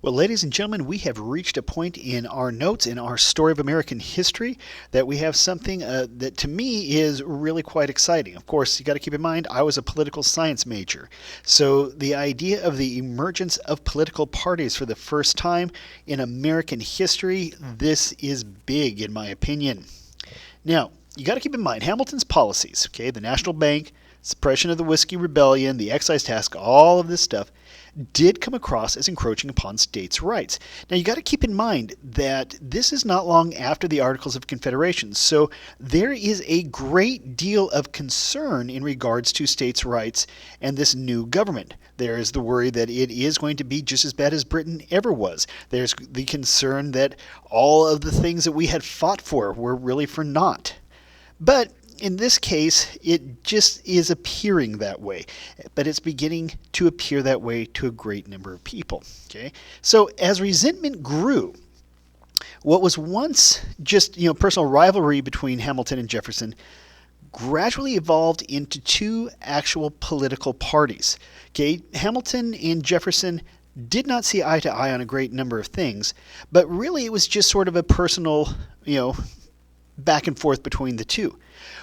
Well, ladies and gentlemen, we have reached a point in our notes in our story of American history that we have something that to me is really quite exciting. Of course, you got to keep in mind I was a political science major. So the idea of the emergence of political parties for the first time in American history, this is big in my opinion. Now, you got to keep in mind Hamilton's policies, okay, the National Bank, suppression of the Whiskey Rebellion, the excise tax, all of this stuff did come across as encroaching upon states' rights. Now, you got to keep in mind that this is not long after the Articles of Confederation, so there is a great deal of concern in regards to states' rights and this new government. There is the worry that it is going to be just as bad as Britain ever was. There's the concern that all of the things that we had fought for were really for naught. But in this case, it just is appearing that way, but it's beginning to appear that way to a great number of people. Okay, so as resentment grew, what was once just personal rivalry between Hamilton and Jefferson gradually evolved into two actual political parties. Okay, Hamilton and Jefferson did not see eye to eye on a great number of things, but really it was just sort of a personal, back and forth between the two.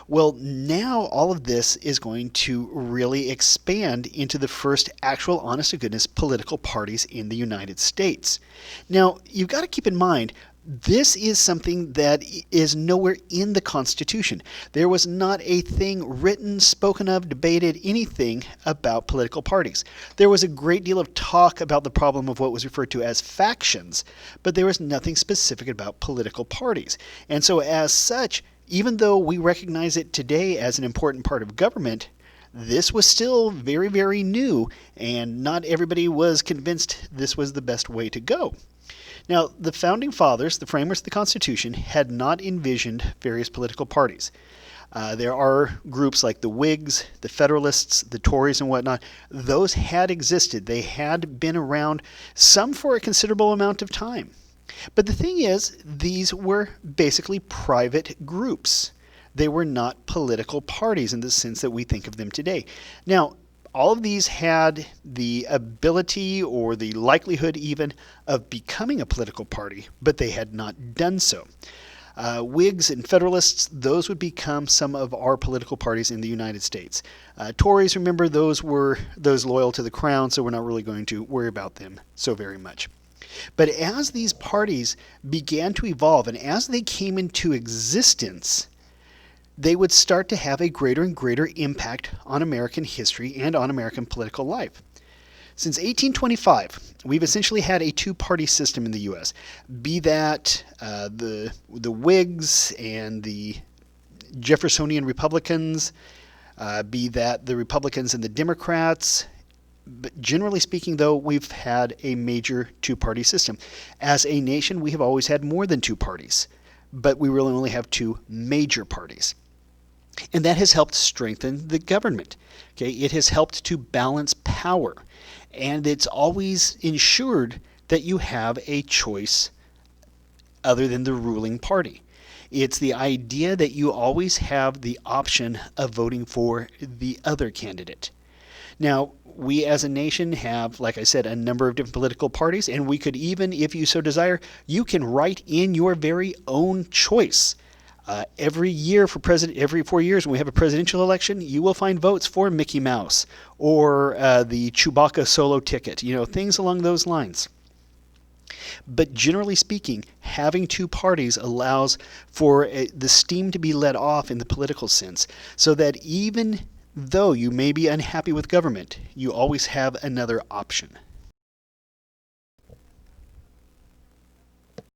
Well, now all of this is going to really expand into the first actual honest-to-goodness political parties in the United States. Now, you've got to keep in mind, this is something that is nowhere in the Constitution. There was not a thing written, spoken of, debated, anything about political parties. There was a great deal of talk about the problem of what was referred to as factions, but there was nothing specific about political parties. And so as such, even though we recognize it today as an important part of government, this was still very, very new, and not everybody was convinced this was the best way to go. Now, the Founding Fathers, the framers of the Constitution, had not envisioned various political parties. There are groups like the Whigs, the Federalists, the Tories, and whatnot. Those had existed. They had been around, some for a considerable amount of time. But the thing is, these were basically private groups. They were not political parties in the sense that we think of them today. Now, all of these had the ability or the likelihood even of becoming a political party, but they had not done so. Whigs and Federalists, those would become some of our political parties in the United States. Tories, remember, those were those loyal to the crown, so we're not really going to worry about them so very much. But as these parties began to evolve and as they came into existence, they would start to have a greater and greater impact on American history and on American political life. Since 1825, we've essentially had a two-party system in the U.S., be that the Whigs and the Jeffersonian Republicans, be that the Republicans and the Democrats. But generally speaking, though, we've had a major two-party system. As a nation, we have always had more than two parties, but we really only have two major parties. And that has helped strengthen the government. Okay, it has helped to balance power, and it's always ensured that you have a choice other than the ruling party. It's the idea that you always have the option of voting for the other candidate. Now, we as a nation have, like I said, a number of different political parties, and we could even, if you so desire, you can write in your very own choice. Every year for every 4 years when we have a presidential election, you will find votes for Mickey Mouse or the Chewbacca solo ticket, things along those lines. But generally speaking, having two parties allows for the steam to be let off in the political sense, so that even though you may be unhappy with government, you always have another option.